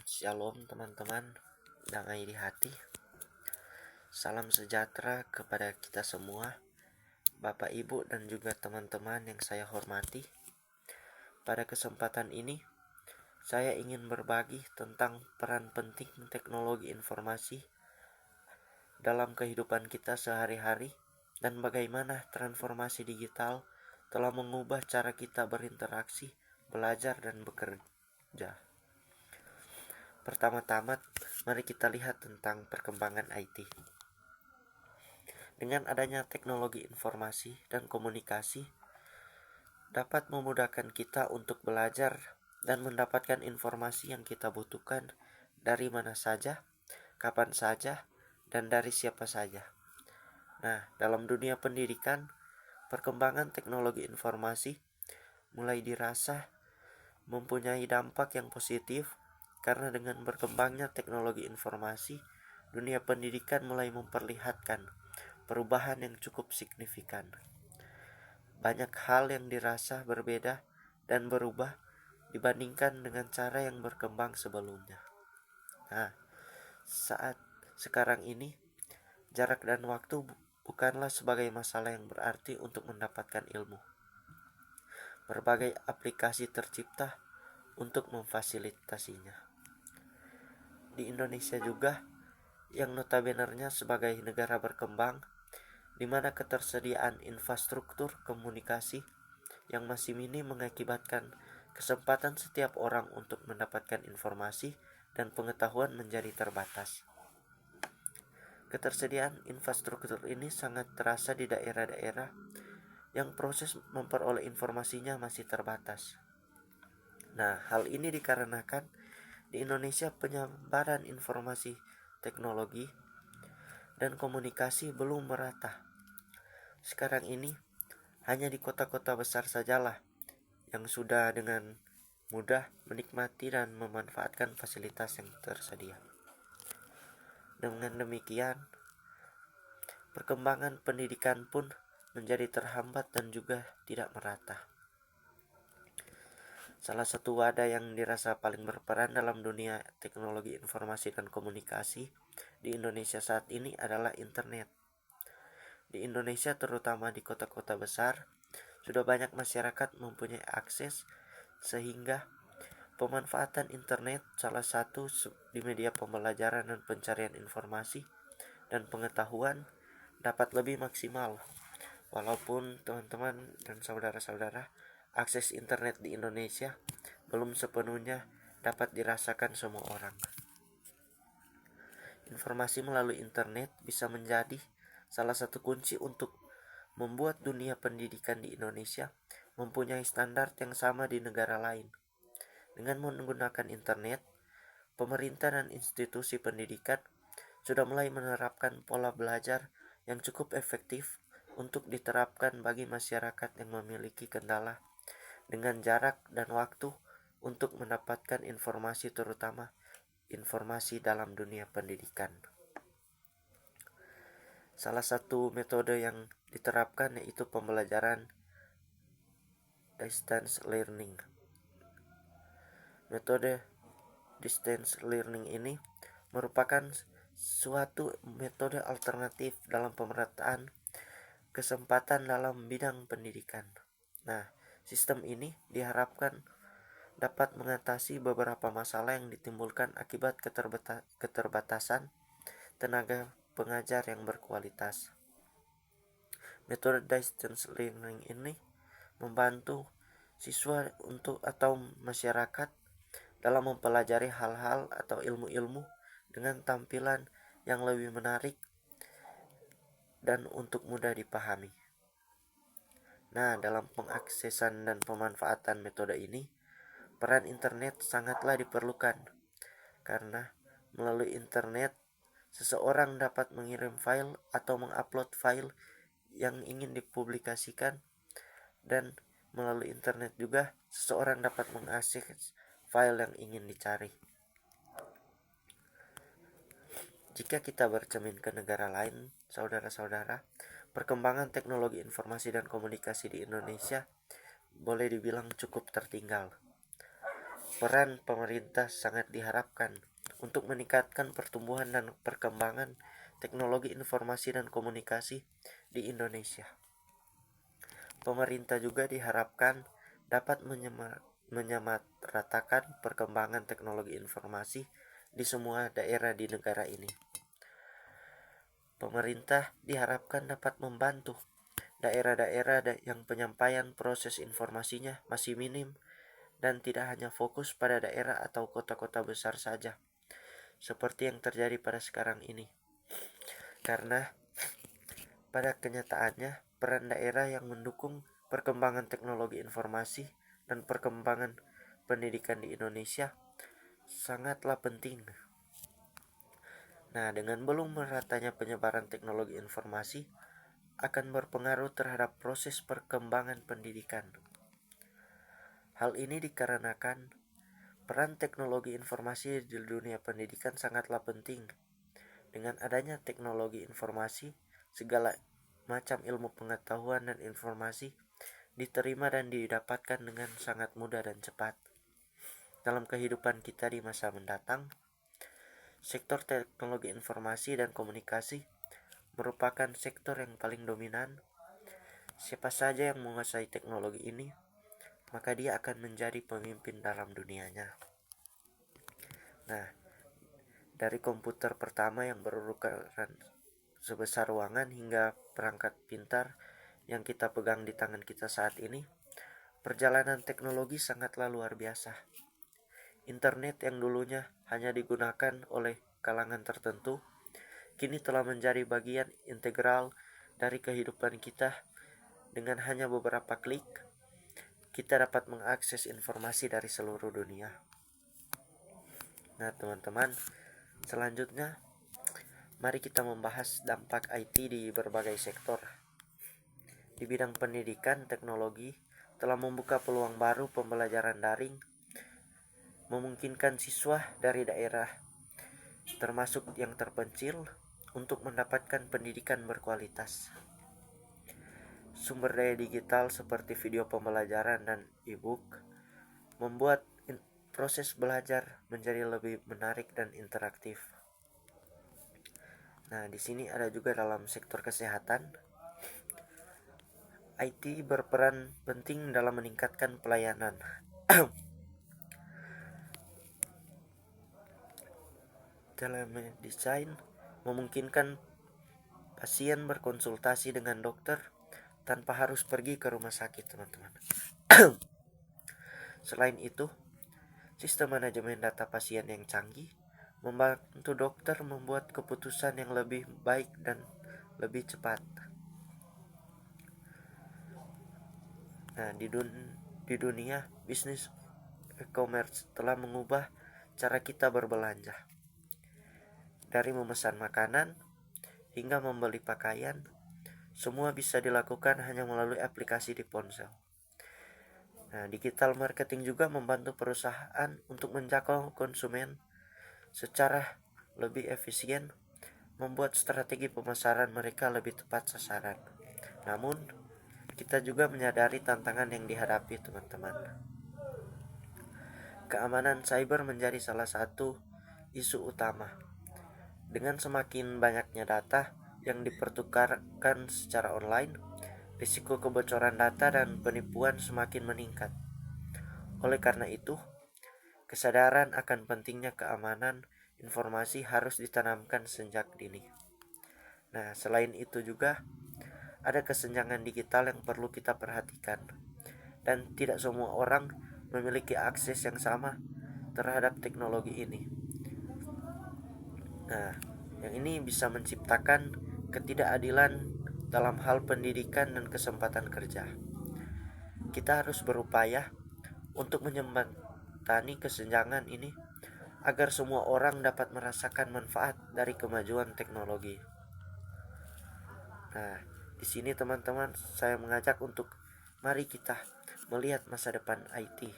Shalom teman-teman, damai di hati. Salam sejahtera kepada kita semua, Bapak Ibu dan juga teman-teman yang saya hormati. Pada kesempatan ini, saya ingin berbagi tentang peran penting teknologi informasi dalam kehidupan kita sehari-hari dan bagaimana transformasi digital telah mengubah cara kita berinteraksi, belajar, dan bekerja. Pertama-tama, mari kita lihat tentang perkembangan IT. Dengan adanya teknologi informasi dan komunikasi, dapat memudahkan kita untuk belajar dan mendapatkan informasi yang kita butuhkan dari mana saja, kapan saja, dan dari siapa saja. Nah, dalam dunia pendidikan, perkembangan teknologi informasi mulai dirasa mempunyai dampak yang positif karena dengan berkembangnya teknologi informasi, dunia pendidikan mulai memperlihatkan perubahan yang cukup signifikan. Banyak hal yang dirasa berbeda dan berubah dibandingkan dengan cara yang berkembang sebelumnya. Nah, saat sekarang ini, jarak dan waktu bukanlah sebagai masalah yang berarti untuk mendapatkan ilmu. Berbagai aplikasi tercipta untuk memfasilitasinya. Di Indonesia juga, yang notabene-nya sebagai negara berkembang, di mana ketersediaan infrastruktur komunikasi yang masih minim mengakibatkan kesempatan setiap orang untuk mendapatkan informasi dan pengetahuan menjadi terbatas. Ketersediaan infrastruktur ini sangat terasa di daerah-daerah yang proses memperoleh informasinya masih terbatas. Nah, hal ini dikarenakan di Indonesia penyebaran informasi teknologi dan komunikasi belum merata. Sekarang ini hanya di kota-kota besar sajalah yang sudah dengan mudah menikmati dan memanfaatkan fasilitas yang tersedia. Dengan demikian, perkembangan pendidikan pun menjadi terhambat dan juga tidak merata. Salah satu wadah yang dirasa paling berperan dalam dunia teknologi informasi dan komunikasi di Indonesia saat ini adalah internet. Di Indonesia, terutama di kota-kota besar, sudah banyak masyarakat mempunyai akses sehingga pemanfaatan internet salah satu di media pembelajaran dan pencarian informasi dan pengetahuan dapat lebih maksimal. Walaupun teman-teman dan saudara-saudara, akses internet di Indonesia belum sepenuhnya dapat dirasakan semua orang. Informasi melalui internet bisa menjadi salah satu kunci untuk membuat dunia pendidikan di Indonesia mempunyai standar yang sama di negara lain. Dengan menggunakan internet, pemerintah dan institusi pendidikan sudah mulai menerapkan pola belajar yang cukup efektif untuk diterapkan bagi masyarakat yang memiliki kendala dengan jarak dan waktu untuk mendapatkan informasi, terutama informasi dalam dunia pendidikan. Salah satu metode yang diterapkan yaitu pembelajaran distance learning. Metode distance learning ini merupakan suatu metode alternatif dalam pemerataan kesempatan dalam bidang pendidikan. Nah, sistem ini diharapkan dapat mengatasi beberapa masalah yang ditimbulkan akibat keterbatasan tenaga pengajar yang berkualitas. Metode distance learning ini membantu siswa atau masyarakat dalam mempelajari hal-hal atau ilmu-ilmu dengan tampilan yang lebih menarik dan untuk mudah dipahami. Nah, dalam pengaksesan dan pemanfaatan metode ini, peran internet sangatlah diperlukan karena melalui internet seseorang dapat mengirim file atau mengupload file yang ingin dipublikasikan, dan melalui internet juga seseorang dapat mengakses file yang ingin dicari. Jika kita bercermin ke negara lain, saudara-saudara, perkembangan teknologi informasi dan komunikasi di Indonesia boleh dibilang cukup tertinggal. peran pemerintah sangat diharapkan untuk meningkatkan pertumbuhan dan perkembangan teknologi informasi dan komunikasi di Indonesia. Pemerintah juga diharapkan dapat menyamaratakan perkembangan teknologi informasi di semua daerah di negara ini. Pemerintah diharapkan dapat membantu daerah-daerah yang penyampaian proses informasinya masih minim dan tidak hanya fokus pada daerah atau kota-kota besar saja, seperti yang terjadi pada sekarang ini. Karena pada kenyataannya, peran daerah yang mendukung perkembangan teknologi informasi dan perkembangan pendidikan di Indonesia sangatlah penting. Nah, dengan belum meratanya penyebaran teknologi informasi akan berpengaruh terhadap proses perkembangan pendidikan. Hal ini dikarenakan peran teknologi informasi di dunia pendidikan sangatlah penting. Dengan adanya teknologi informasi, segala macam ilmu pengetahuan dan informasi diterima dan didapatkan dengan sangat mudah dan cepat. Dalam kehidupan kita di masa mendatang, sektor teknologi informasi dan komunikasi merupakan sektor yang paling dominan. Siapa saja yang menguasai teknologi ini, maka dia akan menjadi pemimpin dalam dunianya. Nah, dari komputer pertama yang berukuran sebesar ruangan hingga perangkat pintar yang kita pegang di tangan kita saat ini, perjalanan teknologi sangatlah luar biasa. Internet yang dulunya hanya digunakan oleh kalangan tertentu, kini telah menjadi bagian integral dari kehidupan kita. Dengan hanya beberapa klik, kita dapat mengakses informasi dari seluruh dunia. Nah, teman-teman, selanjutnya mari kita membahas dampak IT di berbagai sektor. Di bidang pendidikan, teknologi telah membuka peluang baru pembelajaran daring, memungkinkan siswa dari daerah termasuk yang terpencil untuk mendapatkan pendidikan berkualitas. Sumber daya digital seperti video pembelajaran dan e-book membuat proses belajar menjadi lebih menarik dan interaktif. Nah, di sini ada juga dalam sektor kesehatan. IT berperan penting dalam meningkatkan pelayanan. Telemedicine memungkinkan pasien berkonsultasi dengan dokter tanpa harus pergi ke rumah sakit, teman-teman. Selain itu, sistem manajemen data pasien yang canggih membantu dokter membuat keputusan yang lebih baik dan lebih cepat. Nah, di dunia bisnis e-commerce telah mengubah cara kita berbelanja. Dari memesan makanan hingga membeli pakaian, semua bisa dilakukan hanya melalui aplikasi di ponsel. Nah, digital marketing juga membantu perusahaan untuk menjangkau konsumen secara lebih efisien, membuat strategi pemasaran mereka lebih tepat sasaran. Namun, kita juga menyadari tantangan yang dihadapi, teman-teman. Keamanan cyber menjadi salah satu isu utama. Dengan semakin banyaknya data yang dipertukarkan secara online, risiko kebocoran data dan penipuan semakin meningkat. Oleh karena itu, kesadaran akan pentingnya keamanan informasi harus ditanamkan sejak dini. Nah, selain itu juga ada kesenjangan digital yang perlu kita perhatikan, dan tidak semua orang memiliki akses yang sama terhadap teknologi ini. Nah, yang ini bisa menciptakan ketidakadilan dalam hal pendidikan dan kesempatan kerja. Kita harus berupaya untuk menjembatani kesenjangan ini agar semua orang dapat merasakan manfaat dari kemajuan teknologi. Nah, di sini teman-teman saya mengajak untuk mari kita melihat masa depan IT.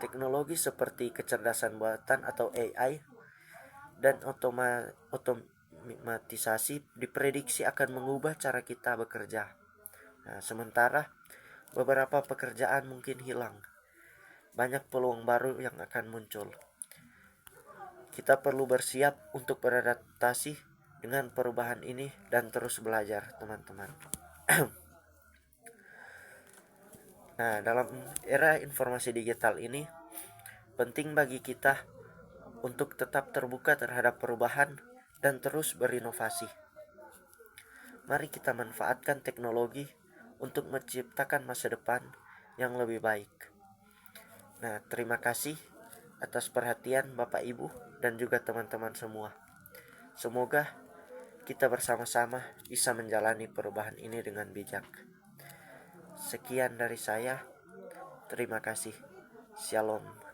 Teknologi seperti kecerdasan buatan atau AI dan otomatisasi diprediksi akan mengubah cara kita bekerja. Nah, sementara beberapa pekerjaan mungkin hilang. banyak peluang baru yang akan muncul. Kita perlu bersiap untuk beradaptasi dengan perubahan ini dan terus belajar, teman-teman. Nah, dalam era informasi digital ini, penting bagi kita untuk tetap terbuka terhadap perubahan dan terus berinovasi. Mari kita manfaatkan teknologi untuk menciptakan masa depan yang lebih baik. Nah, terima kasih atas perhatian Bapak Ibu dan juga teman-teman semua. Semoga kita bersama-sama bisa menjalani perubahan ini dengan bijak. Sekian dari saya. Terima kasih. Shalom.